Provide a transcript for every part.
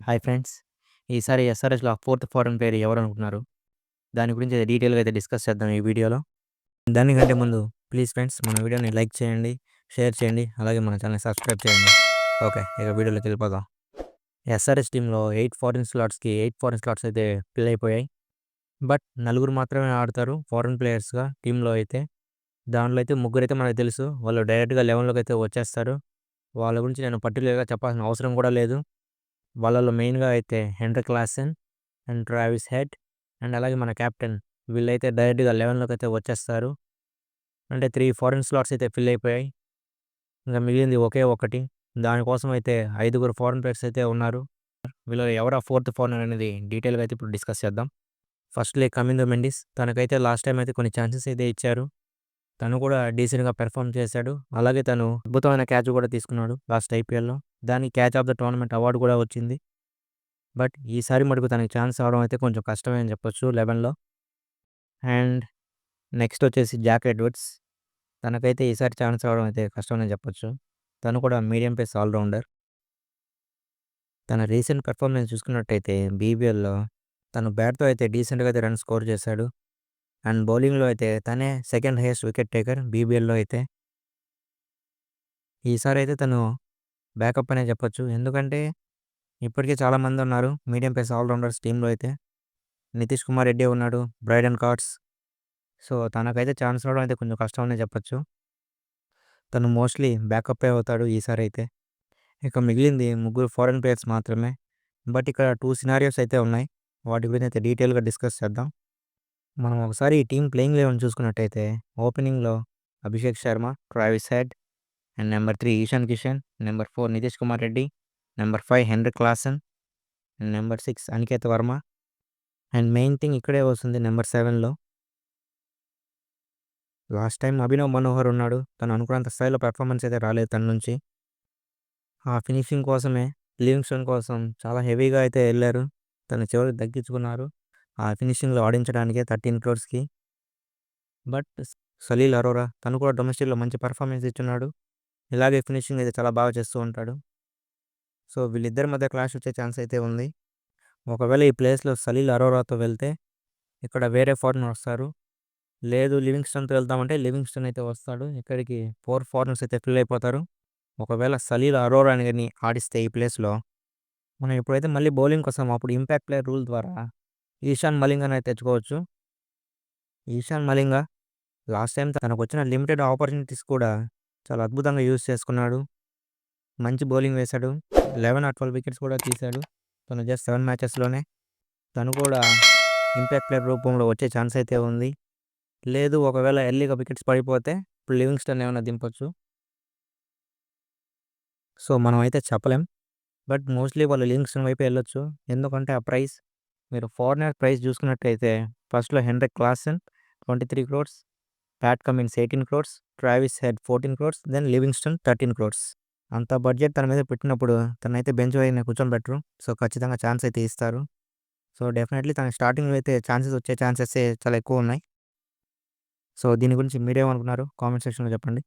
Hi friends. ఈసారి ఎస్ఆర్‌హెచ్‌లో fourth foreign player ఎవరనుకుంటున్నారు? దాని గురించి డీటెయిల్‌గా అయితే డిస్కస్ చేద్దాం ఈ వీడియోలో. దానికంటే ముందు ప్లీజ్ ఫ్రెండ్స్ మన వీడియోని లైక్ చేయండి, షేర్ చేయండి, అలాగే మన ఛానెల్‌ని సబ్స్క్రైబ్ చేయండి. ఓకే. ఇక వీడియోలోకి వెళ్ళిపోదాం. ఎస్ఆర్‌హెచ్ టీమ్‌లో 8 ఫారెన్ స్లాట్స్ అయితే ఫిల్ అయిపోయాయి. బట్ నలుగురు మాత్రమే ఆడతారు ఫారెన్ ప్లేయర్స్‌గా టీమ్‌లో అయితే. దాంట్లో అయితే ముగ్గురైతే మనకు తెలుసు. వాళ్ళు డైరెక్ట్‌గా 11లోకి అయితే వచ్చేస్తారు. వాళ్ళ గురించి నేను పర్టిక్యులర్‌గా చెప్పాల్సిన అవసరం కూడా లేదు. వాళ్ళలో మెయిన్‌గా అయితే Heinrich Klaasen and Travis Head and అలాగే మన కెప్టెన్ వీళ్ళైతే డైరెక్ట్‌గా 11లోకి అయితే వచ్చేస్తారు. అంటే 3 ఫారెన్ స్లాట్స్ అయితే ఫిల్ అయిపోయాయి. ఇంక మిగిలింది ఒకే ఒకటి. దానికోసం అయితే ఐదుగురు ఫారెన్ ప్లేయర్స్ అయితే ఉన్నారు. వీళ్ళలో ఎవరు ఆ ఫోర్త్ ఫారెనర్ అనేది డీటెయిల్‌గా అయితే ఇప్పుడు డిస్కస్ చేద్దాం. ఫస్ట్‌లీ కమిందో మెండిస్. తనకైతే లాస్ట్ టైమ్ అయితే కొన్ని ఛాన్సెస్ అయితే ఇచ్చారు. తను కూడా డీసెంట్‌గా పెర్ఫార్మ్ చేశాడు. అలాగే తను అద్భుతమైన క్యాచ్ కూడా తీసుకున్నాడు లాస్ట్ ఐపీఎల్‌లో. దానికి catch of the tournament award కూడా వచ్చింది. బట్ ఈసారి మటుకు తనకి ఛాన్స్ రావడం అయితే కొంచెం కష్టమే అని చెప్పొచ్చు 11లో. అండ్ నెక్స్ట్ వచ్చేసి జాక్ ఎడ్వర్డ్స్. తనకైతే ఈసారి ఛాన్స్ రావడం అయితే కష్టమనే చెప్పొచ్చు. తను కూడా మీడియం పేస్ ఆల్‌రౌండర్. తన రీసెంట్ పెర్ఫార్మెన్స్ చూసుకున్నట్టయితే బీబీఎల్‌లో తను బ్యాట్‌తో అయితే డీసెంట్‌గా అయితే రన్ స్కోర్ చేశాడు. అండ్ బౌలింగ్‌లో అయితే తనే సెకండ్ హైయెస్ట్ వికెట్ టేకర్ బీబీఎల్‌లో అయితే. ఈసారి అయితే తను బ్యాకప్ అనే చెప్పొచ్చు. ఎందుకంటే ఇప్పటికే చాలామంది ఉన్నారు మీడియం పేస్ ఆల్‌రౌండర్స్ టీమ్‌లో అయితే. నితీష్ కుమార్ రెడ్డి ఉన్నాడు. Brydon Carse. సో, తనకైతే ఛాన్స్ రావడం అయితే కొంచెం కష్టం అనే చెప్పొచ్చు. తను మోస్ట్‌లీ బ్యాకప్పే అవుతాడు ఈసారైతే. ఇక మిగిలింది ముగ్గురు ఫారెన్ ప్లేయర్స్ మాత్రమే. బట్ ఇక్కడ 2 సినారియోస్ అయితే ఉన్నాయి. వాటి గురించి అయితే డీటెయిల్‌గా డిస్కస్ చేద్దాం. మనం ఒకసారి ఈ టీమ్ ప్లేయింగ్ 11 చూసుకున్నట్టయితే ఓపెనింగ్‌లో Abhishek Sharma, Travis Head and number 3 Ishan Kishan, number 4 Nitish Kumar Reddy, number 5 Heinrich Klaasen and number 6 Aniket Verma. And main thing ఇక్కడే వస్తుంది నంబర్ 7లో లాస్ట్ టైమ్ అభినవ్ మనోహర్ ఉన్నాడు. తను అనుకున్నంత స్థాయిలో పెర్ఫార్మన్స్ అయితే రాలేదు తన నుంచి. ఆ ఫినిషింగ్ కోసమే లివింగ్‌స్టోన్ కోసం చాలా హెవీగా అయితే ఎళ్లారు. తను చివరికి దక్కించుకున్నారు. ఆ ఫినిషింగ్‌లో ఆడించడానికే 13 క్రోర్స్‌కి. బట్ సలీల్ అరోరా తను కూడా డొమెస్టిక్‌లో మంచి పెర్ఫార్మన్స్ ఇచ్చున్నాడు. ఇలాగే ఫినిషింగ్ అయితే చాలా బాగా చేస్తూ ఉంటాడు. సో, వీళ్ళిద్దరి మధ్య క్లాష్ వచ్చే ఛాన్స్ అయితే ఉంది. ఒకవేళ ఈ ప్లేస్‌లో సలీల్ అరోరాతో వెళ్తే ఇక్కడ వేరే ఫారినర్ వస్తారు. లేదు లివింగ్‌స్టన్‌తో వెళ్దామంటే లివింగ్‌స్టన్ అయితే వస్తాడు. ఇక్కడికి 4 ఫారినర్స్ అయితే ఫిల్ అయిపోతారు. ఒకవేళ సలీల్ అరోరాని గాని ఆడిస్తే ఈ ప్లేస్‌లో మనం ఇప్పుడైతే మళ్ళీ బౌలింగ్‌కొస్తాం. అప్పుడు ఇంపాక్ట్ ప్లేయర్ రూల్ ద్వారా ఈశాన్ మలింగాని తెచ్చుకోవచ్చు. ఈశాన్ మలింగ లాస్ట్ టైమ్ తనకొచ్చిన లిమిటెడ్ ఆపర్చునిటీస్ కూడా చాలా అద్భుతంగా యూజ్ చేసుకున్నాడు. మంచి బౌలింగ్ వేశాడు. 11 ఆర్ 12 వికెట్స్ కూడా తీశాడు. తను జస్ట్ 7 మ్యాచెస్‌లోనే. తను కూడా ఇంపాక్ట్ ప్లేయర్ రూపంలో వచ్చే ఛాన్స్ అయితే ఉంది. లేదు ఒకవేళ ఎర్లీగా వికెట్స్ పడిపోతే ఇప్పుడు లివింగ్‌స్టన్ ఏమన్నా దింపొచ్చు. సో, మనమైతే చెప్పలేం. బట్ మోస్ట్‌లీ వాళ్ళు లివింగ్‌స్టన్ వైపే ఎళ్ళొచ్చు. ఎందుకంటే ఆ ప్రైస్ మీరు ఫారినర్ ప్రైస్ చూసుకున్నట్టయితే ఫస్ట్‌లో Heinrich Klaasen 23 crores, Pat Cummins 18 crores, Travis Head 14 crores, then Livingstone 13 crores. అంత బడ్జెట్ తన మీద పెట్టినప్పుడు తనైతే బెంచ్ పైన కూర్చోబెట్టరు. సో, ఖచ్చితంగా ఛాన్స్ అయితే ఇస్తారు. సో, డెఫినెట్‌లీ తనకి స్టార్టింగ్‌లో అయితే ఛాన్సెస్ వచ్చే ఛాన్సెసే చాలా ఎక్కువున్నాయి. సో, దీని గురించి మీరేమనుకున్నారు? కామెంట్ సెక్షన్‌లో చెప్పండి.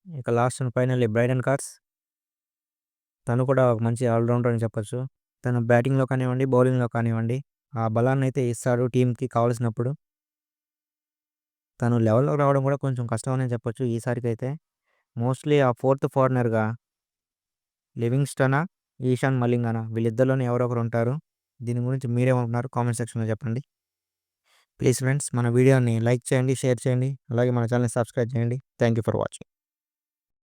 ఇక last and finally Brydon cars. తను కూడా ఒక మంచి ఆల్‌రౌండర్ అని చెప్పొచ్చు. తను బ్యాటింగ్‌లో కానివ్వండి, బౌలింగ్‌లో కానివ్వండి, ఆ బలాన్నయితే ఇస్తాడు టీమ్‌కి కావాల్సినప్పుడు. తను లెవెల్‌లోకి రావడం కూడా కొంచెం కష్టమనే చెప్పొచ్చు ఈసారికైతే. మోస్ట్‌లీ ఆ ఫోర్త్ ఫారినర్‌గా లివింగ్‌స్టనా, ఈశాన్ మలింగానా వీళ్ళిద్దరిలోనే ఎవరో ఒకరుంటారు. దీని గురించి మీరేమనుకుంటున్నారు? కామెంట్ సెక్షన్‌లో చెప్పండి. ప్లీజ్ ఫ్రెండ్స్ మన వీడియోని లైక్ చేయండి, షేర్ చేయండి. అలాగే మన ఛానెల్‌ని సబ్స్క్రైబ్ చేయండి. Thank you for watching.